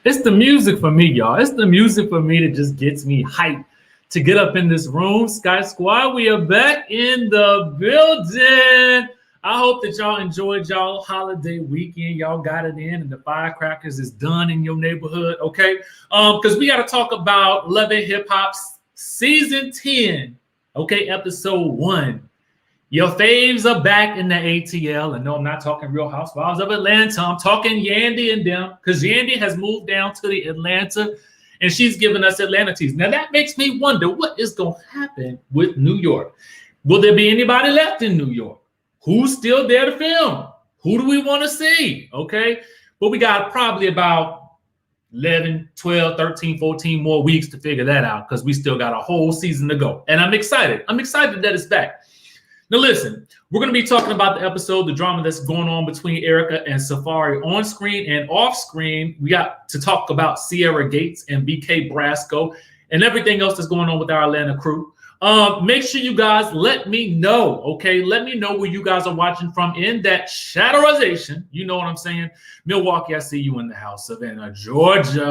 It's the music for me, y'all. It's the music for me that just gets me hyped to get up in this room. Sky Squad, we are back in the building. I hope that y'all enjoyed y'all holiday weekend. Y'all got it in, and the firecrackers is done in your neighborhood, okay? Because we got to talk about Love and Hip Hop season 10, okay, episode 1. Your faves are back in the ATL. And no, I'm not talking Real Housewives of Atlanta. I'm talking Yandy and them, because Yandy has moved down to the Atlanta and she's giving us Atlanta teas. Now that makes me wonder what is going to happen with New York. Will there be anybody left in New York? Who's still there to film? Who do we want to see? Okay. But we got probably about 11, 12, 13, 14 more weeks to figure that out, because we still got a whole season to go. And I'm excited. I'm excited that it's back. Now, listen, we're going to be talking about the episode, the drama that's going on between Erica and Safaree on screen and off screen. We got to talk about Sierra Gates and BK Brasco and everything else that's going on with our Atlanta crew. Make sure you guys let me know, okay? Let me know where you guys are watching from in that shadowization. You know what I'm saying? Milwaukee, I see you in the house. Savannah, Georgia.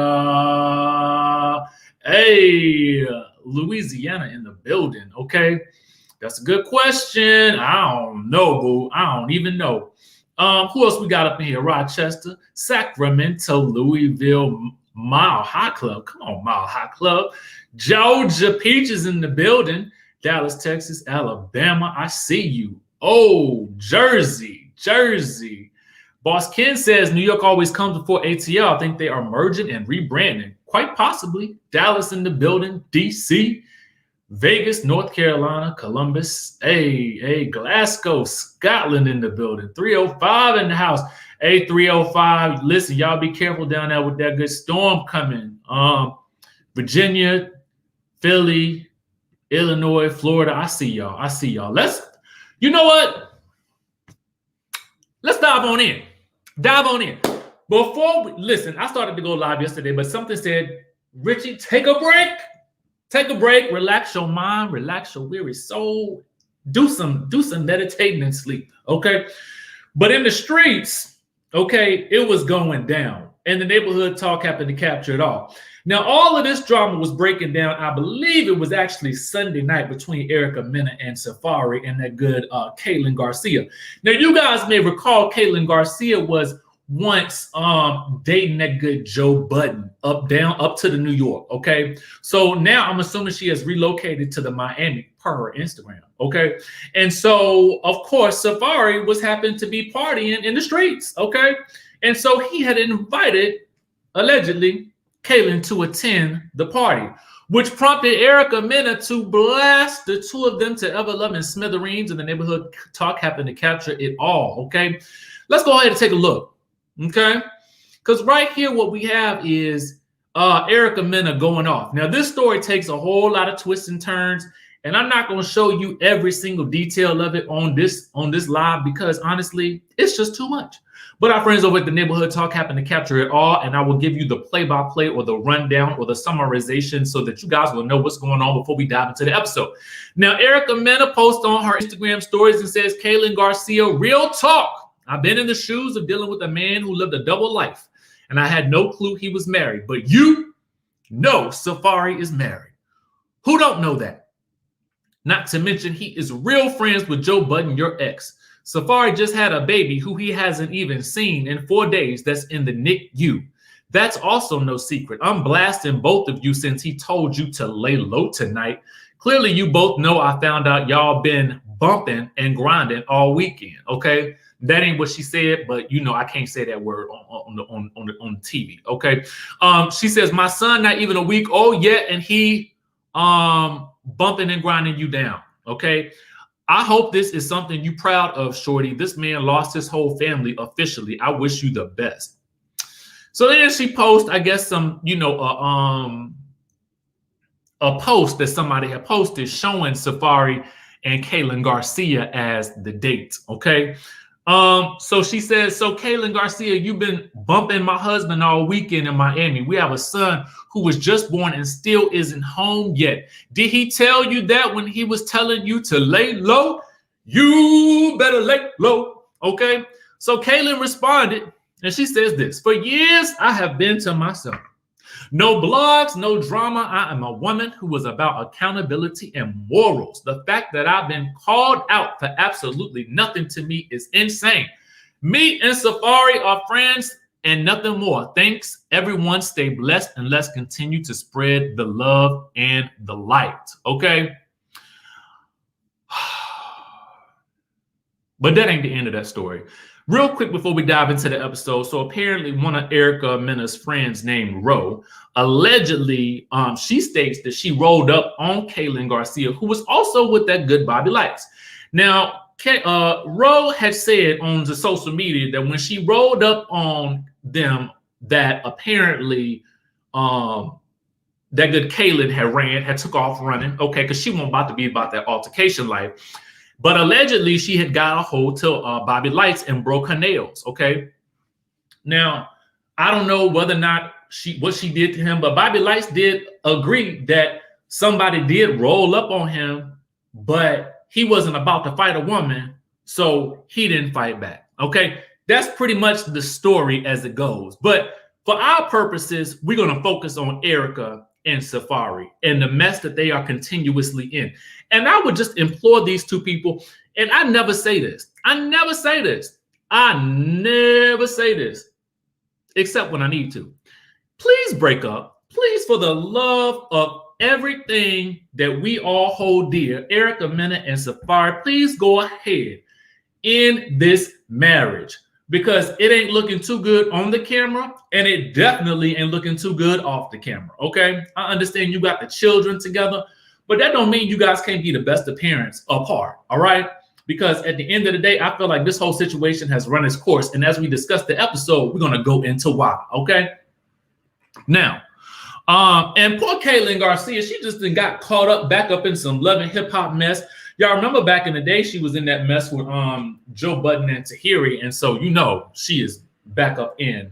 Hey, Louisiana in the building, okay? That's a good question. I don't know, boo. I don't even know. Who else we got up in here? Rochester, Sacramento, Louisville, Mile High Club. Come on, Mile High Club. Georgia Peaches in the building. Dallas, Texas, Alabama. I see you. Oh, Jersey. Boss Ken says New York always comes before ATL. I think they are merging and rebranding. Quite possibly. Dallas in the building. DC. Vegas, North Carolina, Columbus, Glasgow, Scotland in the building. 305 in the house. 305. Listen, y'all be careful down there with that good storm coming. Virginia, Philly, Illinois, Florida. I see y'all. You know what? Let's dive on in. Before we listen, I started to go live yesterday, but something said, Richie, take a break. Take a break, relax your mind, relax your weary soul, do some meditating and sleep, okay? But in the streets, okay, it was going down, and the neighborhood talk happened to capture it all. Now, all of this drama was breaking down. I believe it was actually Sunday night between Erica Mena and Safaree and that good Caitlin Garcia. Now, you guys may recall Caitlin Garcia was once dating that good Joe Budden up to the New York, okay? So now I'm assuming she has relocated to the Miami per her Instagram, okay? And so, of course, Safaree was happened to be partying in the streets, okay? And so he had invited, allegedly, Caitlin to attend the party, which prompted Erica Mena to blast the two of them to ever loving smithereens, and the neighborhood talk happened to capture it all, okay? Let's go ahead and take a look. Okay, because right here what we have is Erica Mena going off. Now this story takes a whole lot of twists and turns, and I'm not going to show you every single detail of it on this live, because honestly it's just too much. But our friends over at the Neighborhood Talk happen to capture it all, and I will give you the play-by-play or the rundown or the summarization so that you guys will know what's going on before we dive into the episode. Now Erica Mena posts on her Instagram stories and says, Caitlin Garcia, real talk. I've been in the shoes of dealing with a man who lived a double life, and I had no clue he was married. But you know Safaree is married. Who don't know that? Not to mention he is real friends with Joe Budden, your ex. Safaree just had a baby who he hasn't even seen in 4 days that's in the NICU. That's also no secret. I'm blasting both of you since he told you to lay low tonight. Clearly, you both know I found out y'all been bumping and grinding all weekend, okay? That ain't what she said, but you know I can't say that word on TV. Okay. She says my son not even a week old yet, and he bumping and grinding you down. Okay. I hope this is something you proud of, shorty. This man lost his whole family officially. I wish you the best. So then she posts, I guess, some a post that somebody had posted showing Safaree and Caitlin Garcia as the date. Okay. So she says, so Caitlin Garcia, you've been bumping my husband all weekend in Miami. We have a son who was just born and still isn't home yet. Did he tell you that when he was telling you to lay low? You better lay low. Okay. So Caitlin responded And she says this: for years, I have been to myself. No blogs, no drama. I am a woman who was about accountability and morals. The fact that I've been called out for absolutely nothing to me is insane. Me and Safari are friends and nothing more. Thanks, everyone. Stay blessed, and let's continue to spread the love and the light. Okay. But that ain't the end of that story. Real quick before we dive into the episode. So apparently one of Erica Mena's friends named Ro, allegedly, she states that she rolled up on Kaylin Garcia, who was also with that good Bobby Lights. Now, Ro had said on the social media that when she rolled up on them, that apparently that good Kaylin had took off running, okay, because she wasn't about to be about that altercation life. But allegedly, she had got a hold to Bobby Lights and broke her nails. Okay. Now, I don't know whether or not what she did to him, but Bobby Lights did agree that somebody did roll up on him, but he wasn't about to fight a woman, so he didn't fight back. Okay. That's pretty much the story as it goes. But for our purposes, we're going to focus on Erica and Safari and the mess that they are continuously in. And I would just implore these two people, and I never say this, except when I need to. Please break up. Please, for the love of everything that we all hold dear, Erica, Mena, and Safari, please go ahead in this marriage, because it ain't looking too good on the camera, and it definitely ain't looking too good off the camera, okay? I understand you got the children together, but that don't mean you guys can't be the best of parents apart, all right? Because at the end of the day, I feel like this whole situation has run its course, and as we discuss the episode, we're gonna go into why, okay? Now, and poor Kaylin Garcia, she just got caught back up in some Love and Hip Hop mess. Y'all remember back in the day, she was in that mess with Joe Budden and Tahiri, and so you know she is back up in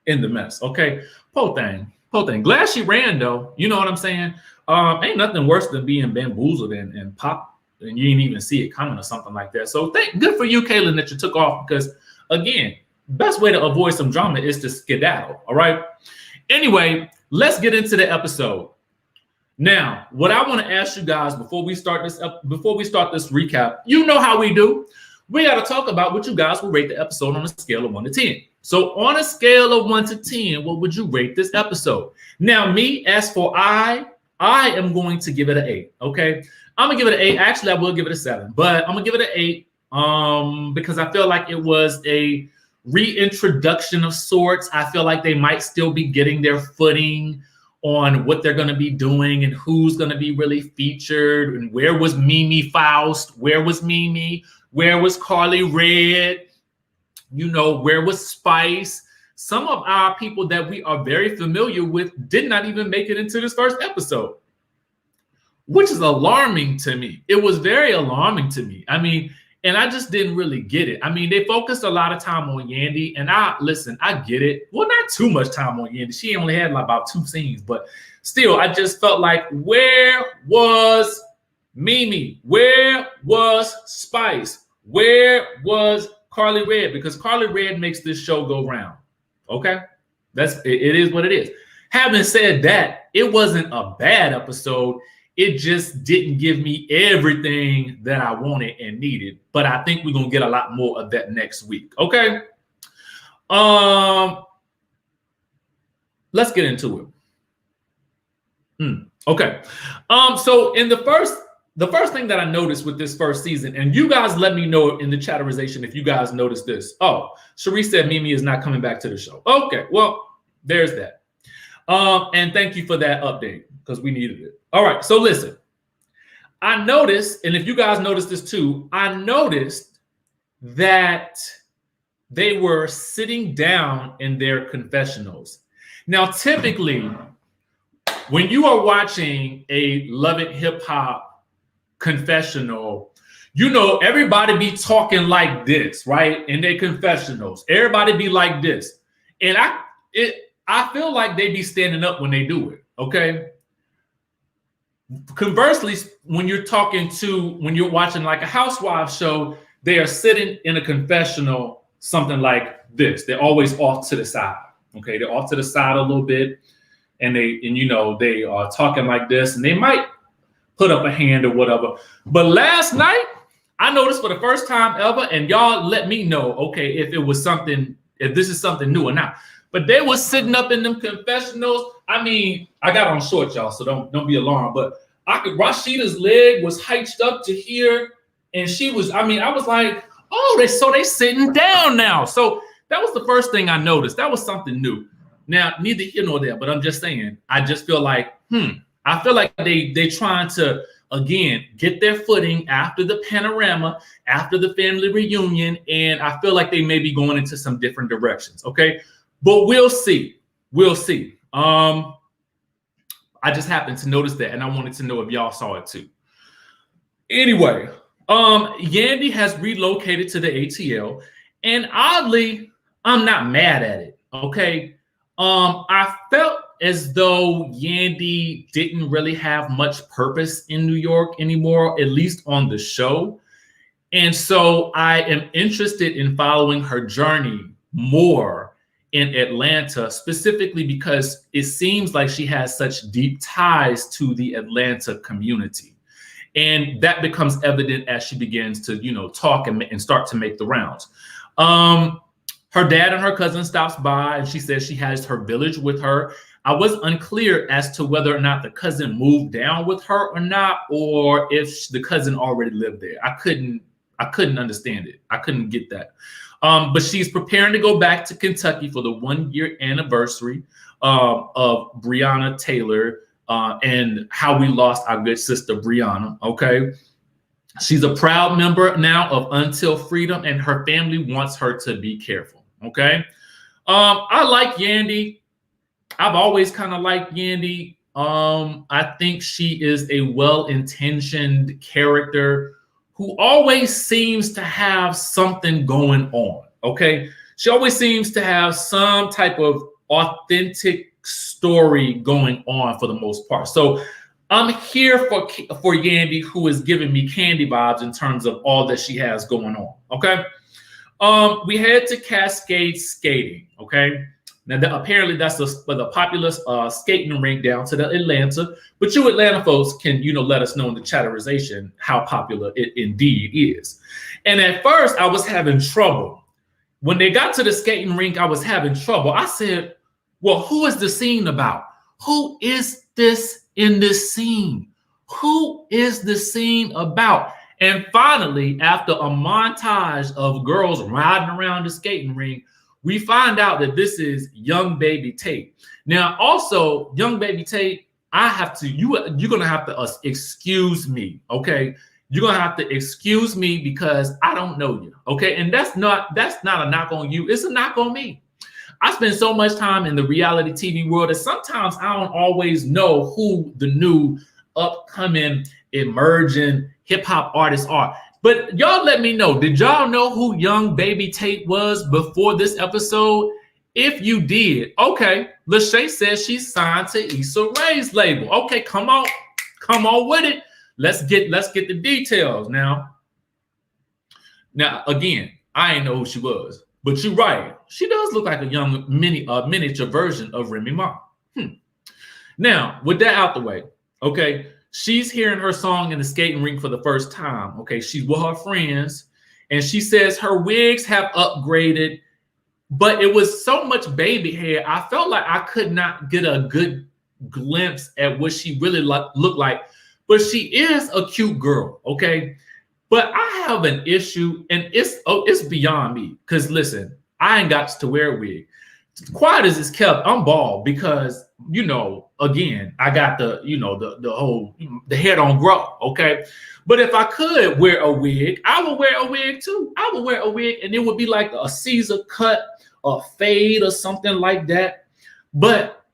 the mess. Okay, poor thing. Glad she ran though. You know what I'm saying? Ain't nothing worse than being bamboozled and pop, and you didn't even see it coming or something like that. So good for you, Kaylin, that you took off, because again, best way to avoid some drama is to skedaddle. All right. Anyway, let's get into the episode. Now, what I want to ask you guys before we start this recap, you know how we do. We got to talk about what you guys will rate the episode on a scale of 1 to 10. So on a scale of 1 to 10, what would you rate this episode? Now, me, as for I am going to give it an 8. Okay, I'm gonna give it an 8. Actually, I will give it a 7, but I'm gonna give it an 8 because I feel like it was a reintroduction of sorts. I feel like they might still be getting their footing on what they're going to be doing and who's going to be really featured, and where was Mimi Faust, where was Mimi, where was Carly Red, you know, where was Spice. Some of our people that we are very familiar with did not even make it into this first episode, which is alarming to me. It was very alarming to me. I mean, and I just didn't really get it. I mean, they focused a lot of time on Yandy, and I get it. Well, not too much time on Yandy. She only had like about 2 scenes, but still, I just felt like, where was Mimi? Where was Spice? Where was Carly Red? Because Carly Red makes this show go round. Okay, it is what it is. Having said that, it wasn't a bad episode. It just didn't give me everything that I wanted and needed. But I think we're going to get a lot more of that next week. Okay. Let's get into it. Okay. So in the first thing that I noticed with this first season, and you guys let me know in the chatterization if you guys noticed this. Oh, Cherie said Mimi is not coming back to the show. Okay. Well, there's that. And thank you for that update, because we needed it. All right, so listen. I noticed, and if you guys noticed this too, I noticed that they were sitting down in their confessionals. Now, typically, when you are watching a Love and Hip Hop confessional, you know, everybody be talking like this, right? In their confessionals, everybody be like this. And I feel like they be standing up when they do it, okay? Conversely, when you're watching like a housewives show, they are sitting in a confessional, something like this. They're always off to the side. Okay, they're off to the side a little bit, and they are talking like this, and they might put up a hand or whatever. But last night, I noticed for the first time ever, and y'all let me know, okay, if this is something new or not. But they was sitting up in them confessionals. I mean, I got on short, y'all, so don't be alarmed. But Rashida's leg was hitched up to here, and she was. I mean, I was like, oh, they sitting down now. So that was the first thing I noticed. That was something new. Now, neither here nor there, but I'm just saying. I just feel like, I feel like they trying to again get their footing after the panorama, after the family reunion, and I feel like they may be going into some different directions. Okay. But we'll see. We'll see. I just happened to notice that, and I wanted to know if y'all saw it too. Anyway, Yandy has relocated to the ATL, and oddly, I'm not mad at it. Okay. I felt as though Yandy didn't really have much purpose in New York anymore, at least on the show. And so I am interested in following her journey more in Atlanta, specifically because it seems like she has such deep ties to the Atlanta community. And that becomes evident as she begins to, talk and start to make the rounds. Her dad and her cousin stops by, and she says she has her village with her. I was unclear as to whether or not the cousin moved down with her or not, or if the cousin already lived there. I couldn't understand it. I couldn't get that. But she's preparing to go back to Kentucky for the 1-year anniversary of Breonna Taylor and how we lost our good sister Breonna. Okay. She's a proud member now of Until Freedom, and her family wants her to be careful. Okay. I like Yandy. I've always kind of liked Yandy. I think she is a well-intentioned character who always seems to have something going on, okay? She always seems to have some type of authentic story going on for the most part. So I'm here for Yandy, who is giving me candy vibes in terms of all that she has going on, okay? We head to Cascade Skating, okay? Now, apparently that's the populous skating rink down to the Atlanta. But you Atlanta folks can, let us know in the chatterization how popular it indeed is. And at first, I was having trouble. When they got to the skating rink, I was having trouble. I said, well, who is the scene about? Who is this in this scene? Who is the scene about? And finally, after a montage of girls riding around the skating rink, we find out that this is young baby Tate. Now, also, young baby Tate, you're gonna have to excuse me, okay? You're gonna have to excuse me because I don't know you, okay? And that's not a knock on you, it's a knock on me. I spend so much time in the reality TV world that sometimes I don't always know who the new upcoming emerging hip hop artists are. But y'all let me know, did y'all know who young baby Tate was before this episode? If you did, okay, Lachey says she's signed to Issa Rae's label. Okay, come on with it. Let's get the details now. Now, again, I ain't know who she was, but you're right. She does look like a young miniature version of Remy Ma. Now, with that out the way, okay, she's hearing her song in the skating rink for the first time. Okay, she's with her friends, and she says her wigs have upgraded, but it was so much baby hair. I felt like I could not get a good glimpse at what she really looked like. But she is a cute girl, okay? But I have an issue, and it's beyond me. Because listen, I ain't got to wear a wig. Quiet as it's kept, I'm bald because, again, I got the hair don't grow, okay? But if I could wear a wig, I would wear a wig too. I would wear a wig, and it would be like a Caesar cut, a fade or something like that. But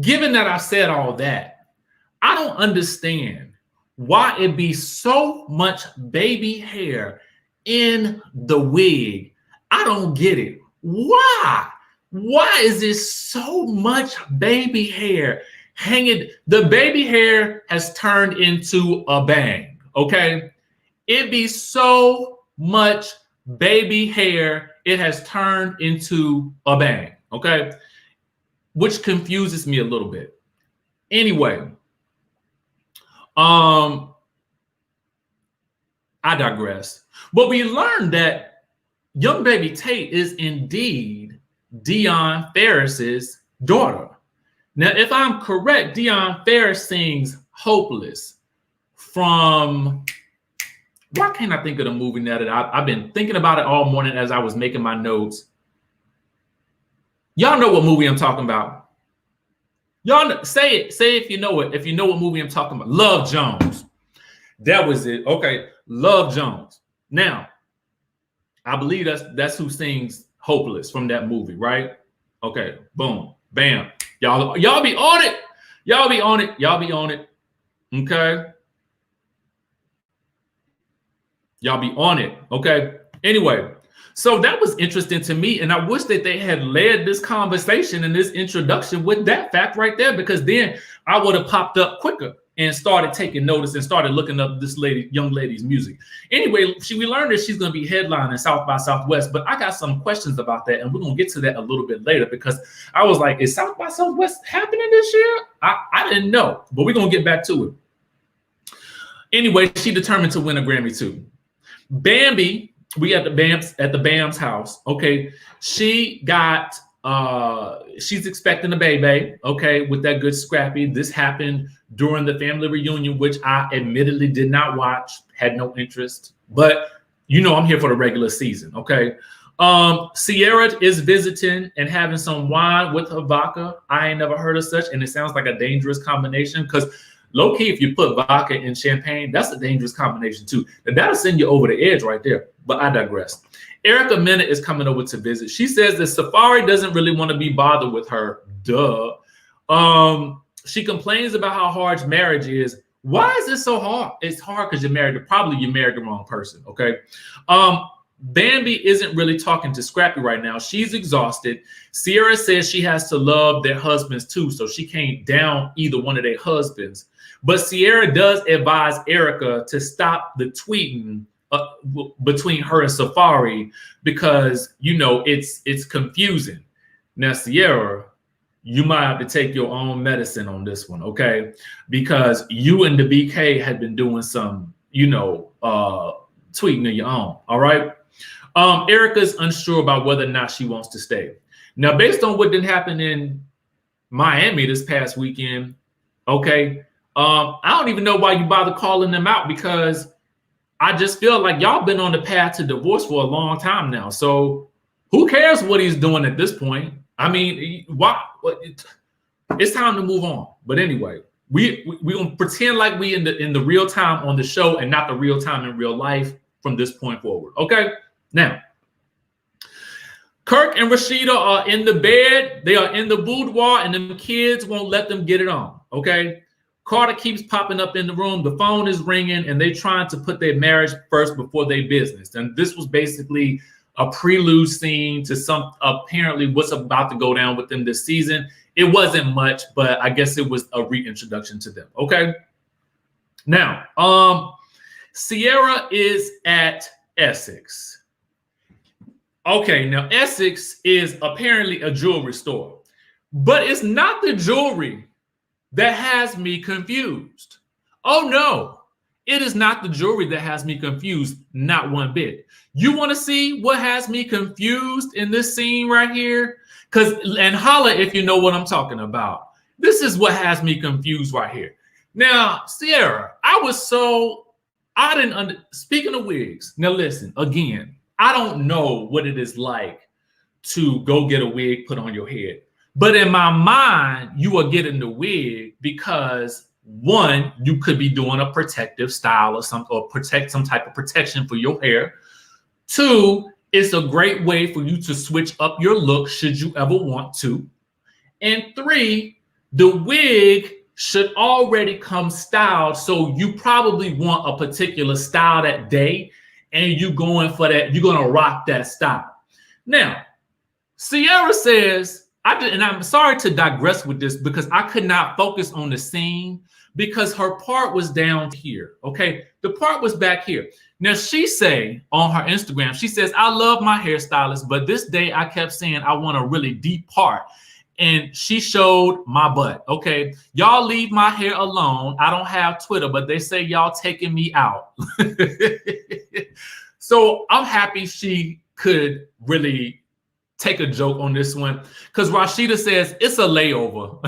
given that I said all that, I don't understand why it be so much baby hair in the wig. I don't get it. Why? Why is there so much baby hair hanging? The baby hair has turned into a bang, okay? It be so much baby hair. it has turned into a bang, okay? Which confuses me a little bit. Anyway, I digress. But we learned that young baby Tate is indeed Deion Ferris's daughter. Now, if I'm correct, Deion Ferris sings Hopeless from, why can't I think of the movie now that I've been thinking about it all morning as I was making my notes. Y'all know what movie I'm talking about. Y'all know, say it if you know it. If you know what movie I'm talking about. Love Jones. That was it. Okay, Love Jones. Now, I believe that's who sings Hopeless from that movie, right? Okay, boom, bam. Y'all be on it. Y'all be on it. Y'all be on it. Okay. Y'all be on it. Okay. Anyway, so that was interesting to me. And I wish that they had led this conversation and this introduction with that fact right there, because then I would have popped up quicker and started taking notice and started looking up this young lady's music. Anyway, we learned that she's going to be headlining South by Southwest, but I got some questions about that, and we're going to get to that a little bit later, because I was like, is South by Southwest happening this year? I didn't know, but we're going to get back to it. Anyway, she determined to win a Grammy too. Bambi, we at the Bam's house. Okay, she got she's expecting a baby. Okay, with that good Scrappy. This happened during the family reunion, which I admittedly did not watch, had no interest. But you know, I'm here for the regular season. Okay, Sierra is visiting and having some wine with her vodka. I ain't never heard of such, and it sounds like a dangerous combination, because low key, if you put vodka in champagne, that's a dangerous combination too. And that'll send you over the edge right there. But I digress. Mena is coming over to visit. She says that Safaree doesn't really want to be bothered with her. Duh. She complains about how hard marriage is. Why is it so hard? It's hard because you married the wrong person. Okay. Bambi isn't really talking to Scrappy right now. She's exhausted. Sierra says she has to love their husbands too, so she can't down either one of their husbands. But Sierra does advise Erica to stop the tweeting between her and Safaree, because you know it's confusing. Now, Sierra, you might have to take your own medicine on this one, okay? Because you and the BK had been doing some, you know, tweeting of your own. All right. Erica's unsure about whether or not she wants to stay. Now, based on what did happen in Miami this past weekend, okay, I don't even know why you bother calling them out, because I just feel like y'all been on the path to divorce for a long time now. So who cares what he's doing at this point? I mean, why? It's time to move on. But anyway, we gonna pretend like we in the real time on the show and not the real time in real life from this point forward. Okay. Now, Kirk and Rashida are in the bed. They are in the boudoir, and the kids won't let them get it on. Okay. Carter keeps popping up in the room. The phone is ringing, and they're trying to put their marriage first before their business. And this was basically a prelude scene to some apparently what's about to go down with them this season. It wasn't much, but I guess it was a reintroduction to them. Okay. Now, Sierra is at Essex. Okay, now Essex is apparently a jewelry store, but it's not the jewelry that has me confused. Oh no, it is not the jewelry that has me confused, not one bit. You want to see what has me confused in this scene right here? And holla if you know what I'm talking about. This is what has me confused right here. Now, Sierra, speaking of wigs, now listen, again, I don't know what it is like to go get a wig put on your head. But in my mind, you are getting the wig because, one, you could be doing a protective style or some type of protection for your hair. Two, it's a great way for you to switch up your look should you ever want to. And three, the wig should already come styled, so you probably want a particular style that day, and you going for that. You're gonna rock that style. Now, Sierra says and I'm sorry to digress with this because I could not focus on the scene because her part was down here. Okay, the part was back here. Now she say on her Instagram, she says, "I love my hairstylist, but this day I kept saying I want a really deep part." And she showed my butt. Okay, y'all leave my hair alone. I don't have Twitter, but they say y'all taking me out. So I'm happy she could really take a joke on this one because Rashida says it's a layover.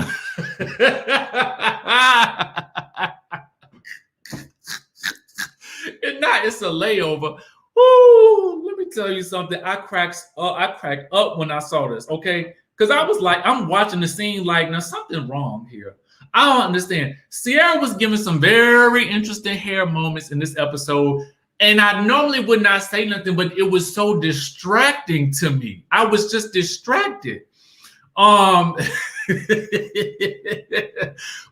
It's a layover. Woo, let me tell you something. I cracked up when I saw this, okay? Because I was like, I'm watching the scene like, now something wrong here. I don't understand. Sierra was giving some very interesting hair moments in this episode. And I normally would not say nothing, but it was so distracting to me. I was just distracted.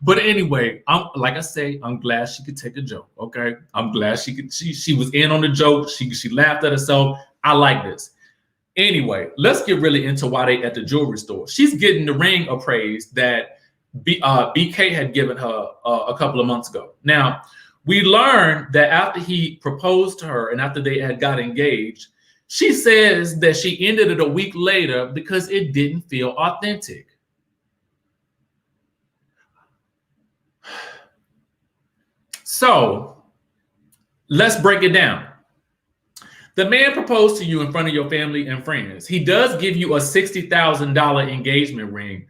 But anyway, like I say, I'm glad she could take a joke. Okay, I'm glad she was in on the joke. She laughed at herself. I like this. Anyway, let's get really into why they at the jewelry store. She's getting the ring appraised that BK had given her a couple of months ago. Now, we learned that after he proposed to her and after they had got engaged, she says that she ended it a week later because it didn't feel authentic. So let's break it down. The man proposed to you in front of your family and friends. He does give you a $60,000 engagement ring.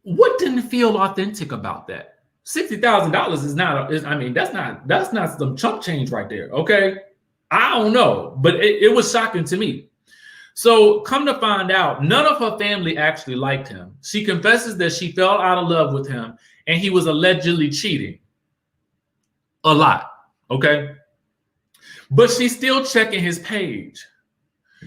What didn't feel authentic about that? $60,000 is not. That's not some chump change right there. Okay, I don't know, but it was shocking to me. So come to find out, none of her family actually liked him. She confesses that she fell out of love with him, and he was allegedly cheating a lot. Okay, but she's still checking his page.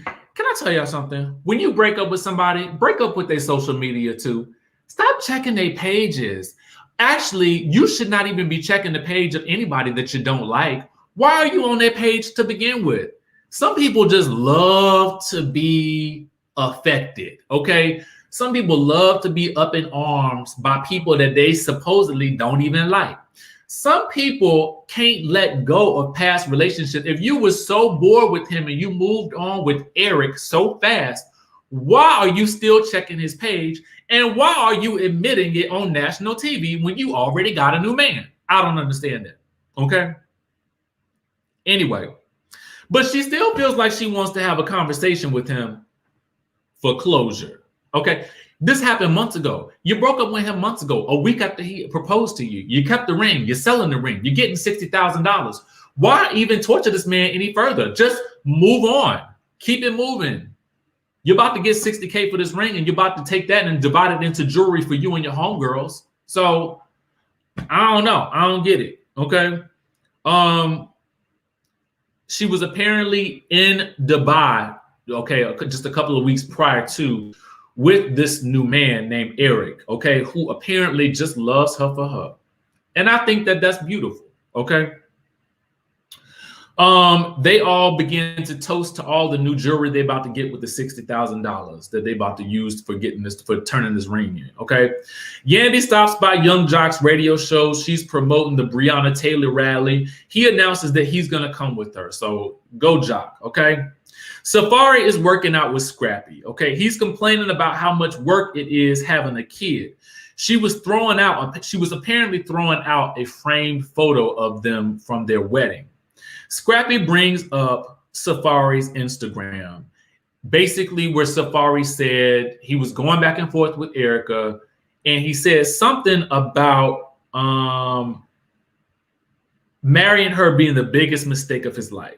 Can I tell y'all something? When you break up with somebody, break up with their social media too. Stop checking their pages. Actually, you should not even be checking the page of anybody that you don't like. Why are you on their page to begin with? Some people just love to be affected, okay? Some people love to be up in arms by people that they supposedly don't even like. Some people can't let go of past relationships. If you were so bored with him and you moved on with Eric so fast, why are you still checking his page? And why are you admitting it on national TV when you already got a new man? I don't understand that, okay? Anyway, but she still feels like she wants to have a conversation with him for closure, okay? This happened months ago. You broke up with him months ago, a week after he proposed to you. You kept the ring. You're selling the ring. You're getting $60,000. Why even torture this man any further? Just move on. Keep it moving. You're about to get $60K for this ring, and you're about to take that and divide it into jewelry for you and your homegirls. So I don't know. I don't get it. Okay. She was apparently in Dubai, okay, just a couple of weeks prior to, with this new man named Eric, okay, who apparently just loves her for her. And I think that that's beautiful, okay? They all begin to toast to all the new jewelry they're about to get with the $60,000 that they about to use for turning this ring in, okay? Yandy stops by Young Jock's radio show. She's promoting the Breonna Taylor rally. He announces that he's going to come with her. So go Jock, okay? Safari is working out with Scrappy, okay? He's complaining about how much work it is having a kid. She was apparently throwing out a framed photo of them from their wedding. Scrappy brings up Safari's Instagram, basically where Safari said he was going back and forth with Erica, and he said something about marrying her being the biggest mistake of his life.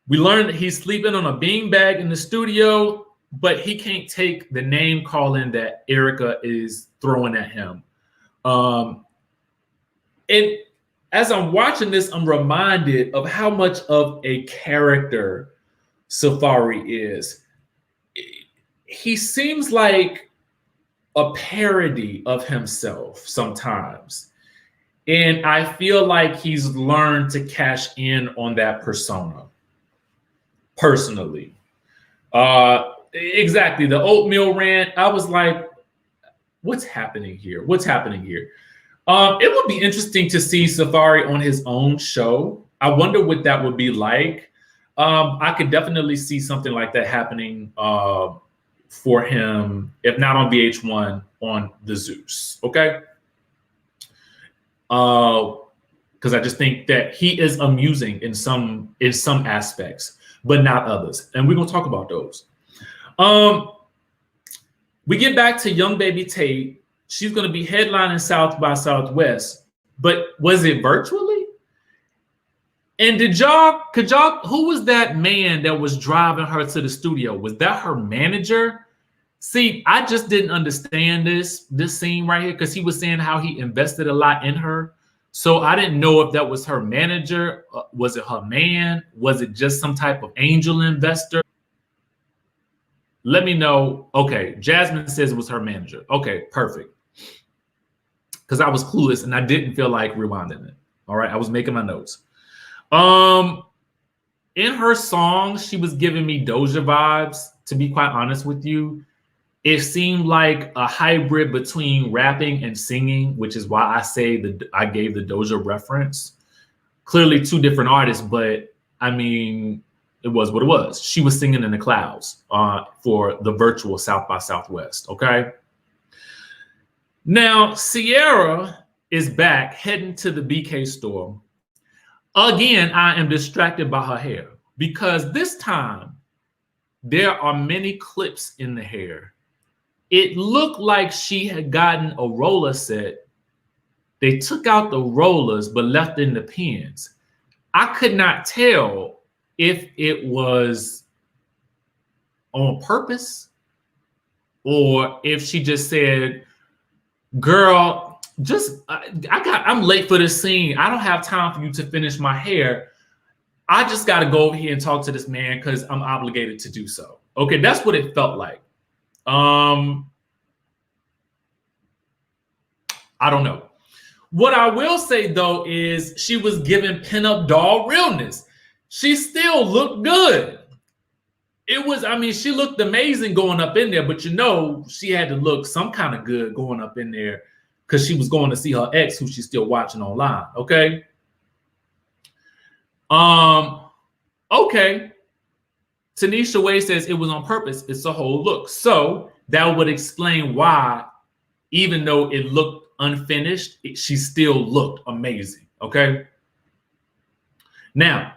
We learned that he's sleeping on a beanbag in the studio, but he can't take the name calling that Erica is throwing at him. And as I'm watching this, I'm reminded of how much of a character Safari is. He seems like a parody of himself sometimes. And I feel like he's learned to cash in on that persona. personally. Exactly. The oatmeal rant. I was like, what's happening here? What's happening here? It would be interesting to see Safaree on his own show. I wonder what that would be like. I could definitely see something like that happening for him, if not on VH1, on the Zeus. Okay. Because I just think that he is amusing in some aspects, but not others. And we're gonna talk about those. We get back to young baby Tate. She's gonna be headlining South by Southwest, but was it virtually? And who was that man that was driving her to the studio? Was that her manager? See, I just didn't understand this scene right here, because he was saying how he invested a lot in her. So I didn't know if that was her manager. Was it her man? Was it just some type of angel investor? Let me know. Okay, Jasmine says it was her manager. Okay, perfect. Because I was clueless and I didn't feel like rewinding it. All right, I was making my notes. In her song, she was giving me Doja vibes, to be quite honest with you. It seemed like a hybrid between rapping and singing, which is why I say that I gave the Doja reference. Clearly two different artists, but I mean, it was what it was. She was singing in the clouds for the virtual South by Southwest, okay? Now, Sierra is back heading to the BK store. Again, I am distracted by her hair because this time there are many clips in the hair. It looked like she had gotten a roller set. They took out the rollers but left in the pins. I could not tell if it was on purpose or if she just said, girl, I'm late for this scene. I don't have time for you to finish my hair. I just got to go over here and talk to this man because I'm obligated to do so. Okay, that's what it felt like. I don't know. What I will say, though, is she was giving pinup doll realness. She still looked good. It was, I mean, she looked amazing going up in there, but you know, she had to look some kind of good going up in there because she was going to see her ex, who she's still watching online. Okay. Okay. Tanisha Wade says it was on purpose. It's a whole look. So that would explain why, even though it looked unfinished, she still looked amazing. Okay. Now,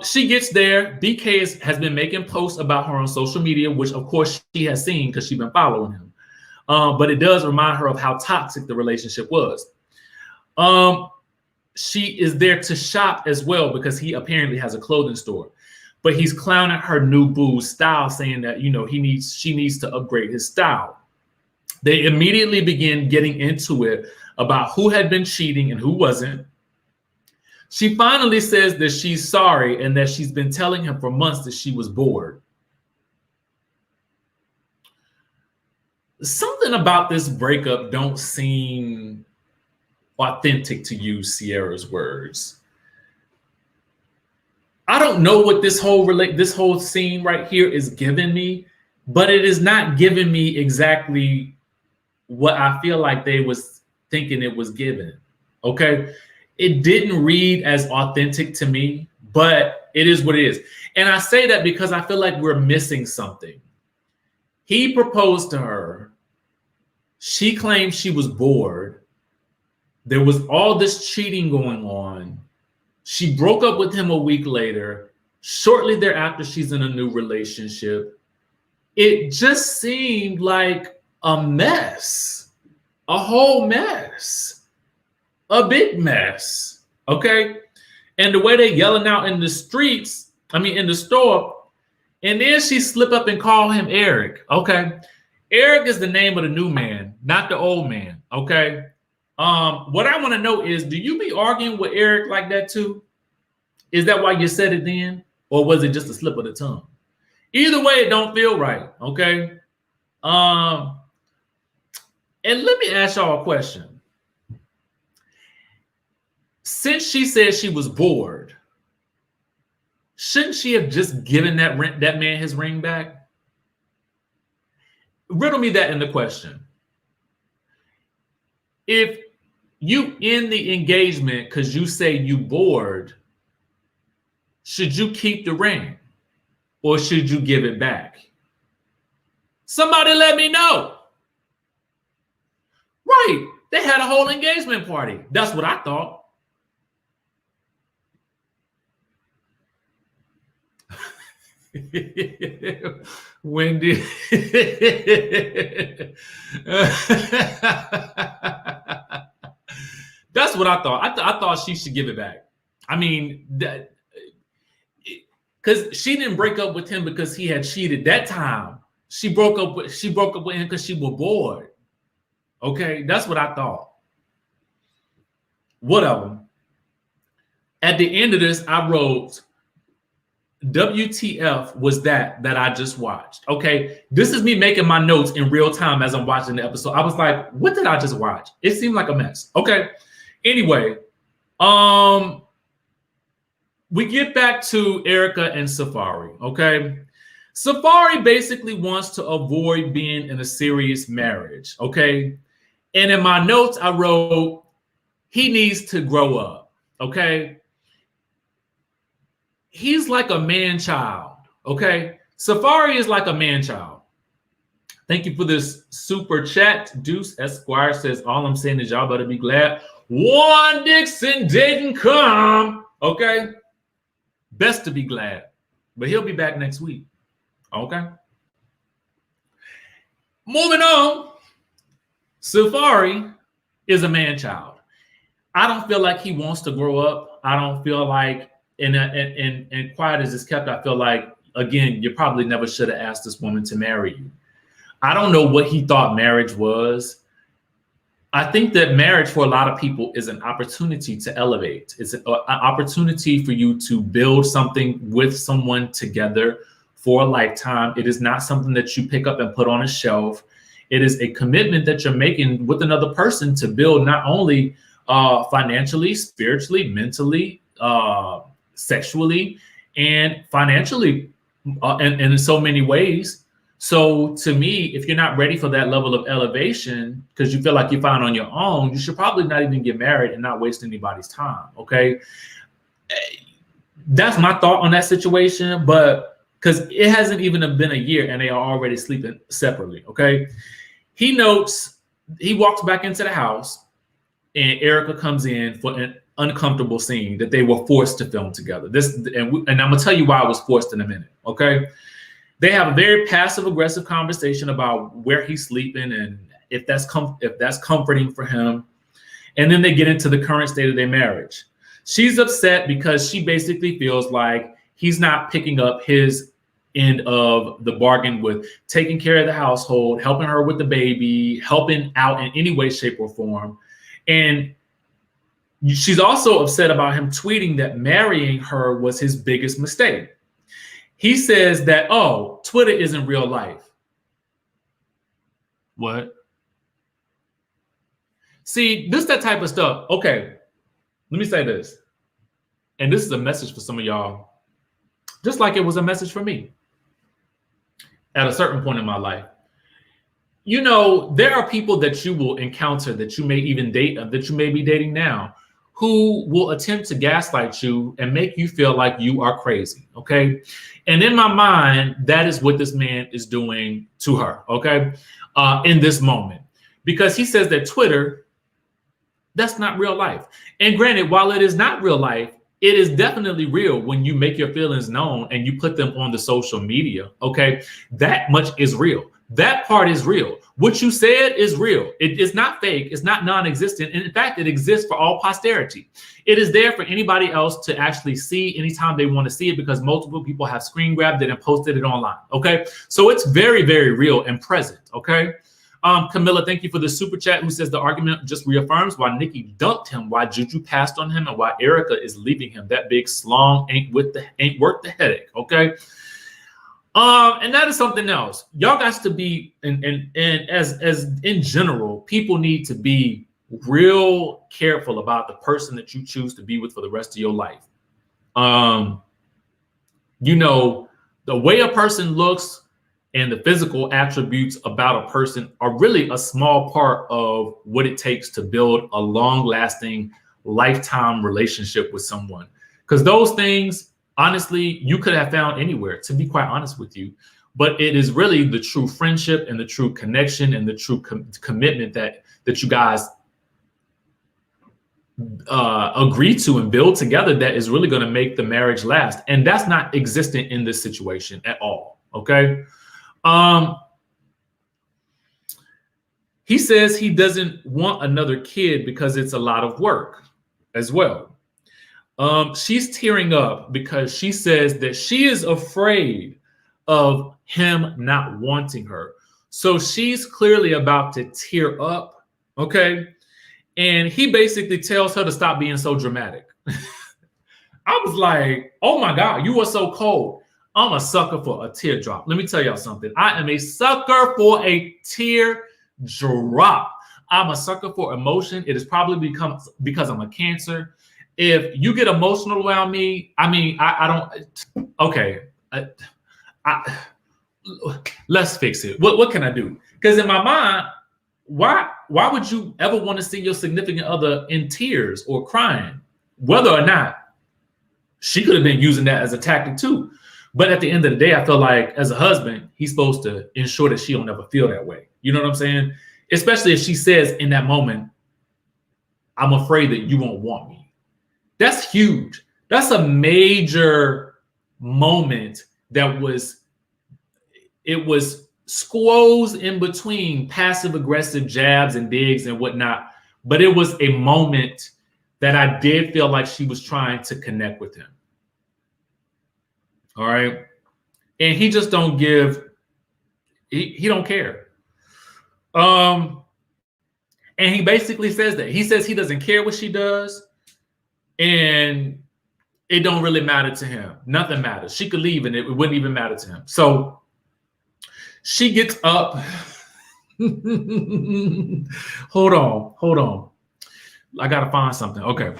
she gets there. BK has been making posts about her on social media, which of course she has seen because she's been following him. But it does remind her of how toxic the relationship was. She is there to shop as well because he apparently has a clothing store. But he's clowning her new boo's style, saying that, you know, she needs to upgrade his style. They immediately begin getting into it about who had been cheating and who wasn't. She finally says that she's sorry and that she's been telling him for months that she was bored. Something about this breakup don't seem authentic, to use Sierra's words. I don't know what this whole scene right here is giving me, but it is not giving me exactly what I feel like they was thinking it was given. Okay. It didn't read as authentic to me, but it is what it is. And I say that because I feel like we're missing something. He proposed to her. She claimed she was bored. There was all this cheating going on. She broke up with him a week later. Shortly thereafter, she's in a new relationship. It just seemed like a mess, a whole mess, a big mess. Okay. And the way they yelling out in the streets, in the store, and then she slip up and call him Eric. Okay. Eric is the name of the new man, not the old man. Okay. What I want to know is, do you be arguing with Eric like that too? Is that why you said it then? Or was it just a slip of the tongue? Either way, it don't feel right. Okay. And let me ask y'all a question. Since she said she was bored, shouldn't she have just given that man his ring back? Riddle me that in the question. If you end the engagement because you say you bored, should you keep the ring or should you give it back? Somebody let me know. Right. They had a whole engagement party. That's what I thought. Wendy. That's what I thought. I thought she should give it back. I mean, that because she didn't break up with him because he had cheated. That time she broke up with him because she was bored. Okay, that's what I thought. Whatever. At the end of this, I wrote, WTF was that I just watched. Okay, this is me making my notes in real time as I'm watching the episode. I was like, what did I just watch? It seemed like a mess. Okay, anyway, we get back to Erica and SAFAREE. Okay, SAFAREE basically wants to avoid being in a serious marriage. Okay, and in my notes I wrote, he needs to grow up. Okay. He's like a man-child, okay? SAFAREE is like a man-child. Thank you for this super chat. Deuce Esquire says, all I'm saying is y'all better be glad Warren Dixon didn't come, okay? Best to be glad, but he'll be back next week, okay? Moving on, SAFAREE is a man-child. I don't feel like he wants to grow up. I don't feel like, and quiet as it's kept, I feel like, again, you probably never should have asked this woman to marry you. I don't know what he thought marriage was. I think that marriage for a lot of people is an opportunity to elevate. It's an opportunity for you to build something with someone together for a lifetime. It is not something that you pick up and put on a shelf. It is a commitment that you're making with another person to build not only financially, spiritually, mentally, sexually, and financially, and in so many ways. So to me, if you're not ready for that level of elevation because you feel like you're fine on your own, you should probably not even get married and not waste anybody's time. Okay, that's my thought on that situation. But because it hasn't even been a year and they are already sleeping separately. Okay, he notes, he walks back into the house and Erica comes in for an uncomfortable scene that they were forced to film together. And I'm gonna tell you why I was forced in a minute. Okay, they have a very passive aggressive conversation about where he's sleeping and if that's comforting for him. And then they get into the current state of their marriage. She's upset because she basically feels like he's not picking up his end of the bargain with taking care of the household, helping her with the baby, helping out in any way, shape, or form. And she's also upset about him tweeting that marrying her was his biggest mistake. He says that, oh, Twitter isn't real life. What? See, that type of stuff. Okay, let me say this. And this is a message for some of y'all, just like it was a message for me at a certain point in my life. You know, there are people that you will encounter that you may even date, that you may be dating now, who will attempt to gaslight you and make you feel like you are crazy, okay? And in my mind, that is what this man is doing to her, okay, in this moment. Because he says that Twitter, that's not real life. And granted, while it is not real life, it is definitely real when you make your feelings known and you put them on the social media, okay? That much is real. That part is real. What you said is real. It is not fake. It's not non-existent. And in fact, it exists for all posterity. It is there for anybody else to actually see anytime they want to see it because multiple people have screen grabbed it and posted it online. Okay. So it's very, very real and present. Okay. Camilla, thank you for the super chat, who says the argument just reaffirms why Nikki dumped him, why Juju passed on him, and why Erica is leaving him. That big slong ain't worth the headache. Okay. And that is something else. Y'all got to be, and as in general, people need to be real careful about the person that you choose to be with for the rest of your life. you know, the way a person looks and the physical attributes about a person are really a small part of what it takes to build a long-lasting, lifetime relationship with someone. Because those things, honestly, you could have found anywhere, to be quite honest with you. But it is really the true friendship and the true connection and the true commitment that you guys agree to and build together that is really going to make the marriage last. And that's not existent in this situation at all. Okay. He says he doesn't want another kid because it's a lot of work as well. She's tearing up because she says that she is afraid of him not wanting her. So she's clearly about to tear up. Okay. And he basically tells her to stop being so dramatic. I was like, oh my God, you are so cold. I'm a sucker for a teardrop. Let me tell y'all something. I am a sucker for a teardrop. I'm a sucker for emotion. It has probably become because I'm a Cancer. If you get emotional around me, I mean, I don't. Okay, let's fix it. What can I do? Because in my mind, why would you ever want to see your significant other in tears or crying, whether or not she could have been using that as a tactic too? But at the end of the day, I feel like as a husband, he's supposed to ensure that she don't ever feel that way. You know what I'm saying? Especially if she says in that moment, I'm afraid that you won't want me. That's huge. That's a major moment that was squoze in between passive aggressive jabs and digs and whatnot. But it was a moment that I did feel like she was trying to connect with him. All right. And he just don't give, he don't care. And he basically says that. He says he doesn't care what she does. And it don't really matter to him. Nothing matters. She could leave and it wouldn't even matter to him. So she gets up. Hold on. I got to find something. Okay.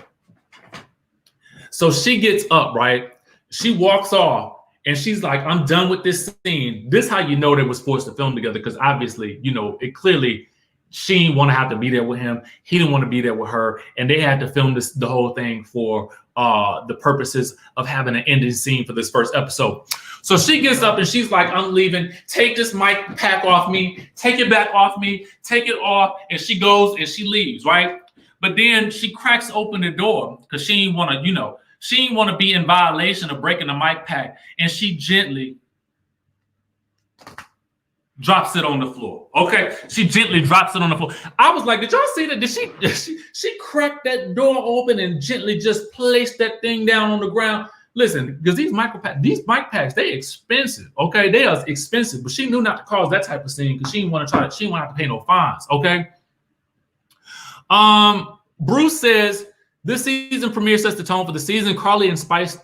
So she gets up, right? She walks off and she's like, I'm done with this scene. This is how you know they was forced to film together, because obviously, you know, it clearly she didn't want to have to be there with him. He didn't want to be there with her. And they had to film the whole thing for the purposes of having an ending scene for this first episode. So she gets up and she's like, I'm leaving. Take this mic pack off me. Take it back off me. Take it off. And she goes and she leaves, right? But then she cracks open the door because she didn't want to, you know, she didn't want to be in violation of breaking the mic pack. And she gently drops it on the floor. Okay. She gently drops it on the floor. I was like, did y'all see that? Did she crack that door open and gently just place that thing down on the ground? Listen, because these mic packs, they expensive. Okay. They are expensive, but she knew not to cause that type of scene because she didn't want to have to pay no fines. Okay. Bruce says this season premiere sets the tone for the season. Carly and Spice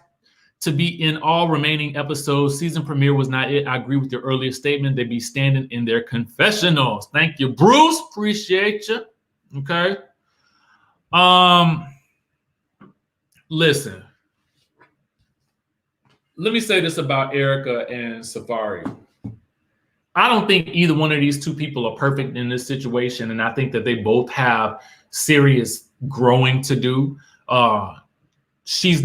to be in all remaining episodes. Season premiere was not it. I agree with your earlier statement. They be standing in their confessionals. Thank you, Bruce. Appreciate you. Okay. Listen. Let me say this about Erica and SAFAREE. I don't think either one of these two people are perfect in this situation, and I think that they both have serious growing to do. She's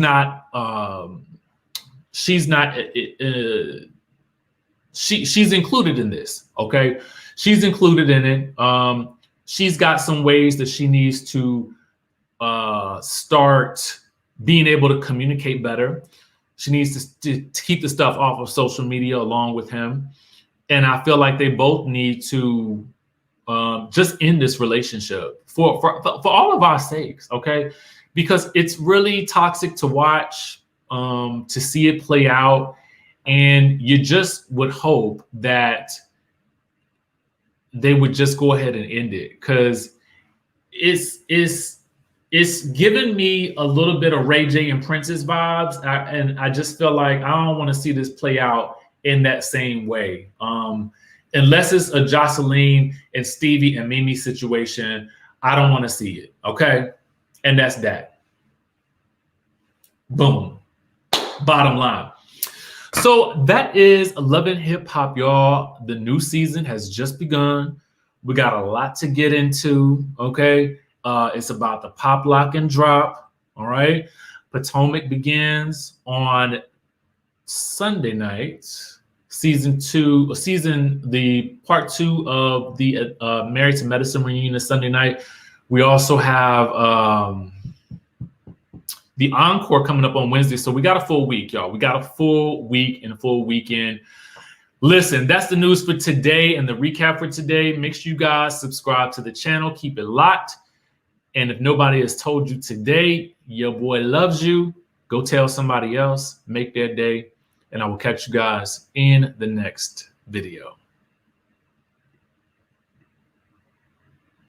included in this. Okay. She's included in it. She's got some ways that she needs to start being able to communicate better. She needs to keep the stuff off of social media along with him. And I feel like they both need to just end this relationship for all of our sakes, okay? Because it's really toxic to watch, to see it play out, and you just would hope that they would just go ahead and end it, because it's given me a little bit of Ray J and Princess vibes, and I just feel like I don't want to see this play out in that same way. Unless it's a Jocelyn and Stevie and Mimi situation, I don't want to see it, okay? And that's that. Boom. Bottom line. So that is Love and Hip Hop, y'all. The new season has just begun. We got a lot to get into. Okay. It's about the pop, lock, and drop. All right. Potomac begins on Sunday night. The part 2 of the Married to Medicine reunion is Sunday night. We also have the encore coming up on Wednesday. So we got a full week, y'all. We got a full week and a full weekend. Listen, that's the news for today and the recap for today. Make sure you guys subscribe to the channel. Keep it locked. And if nobody has told you today, your boy loves you, go tell somebody else, make their day. And I will catch you guys in the next video.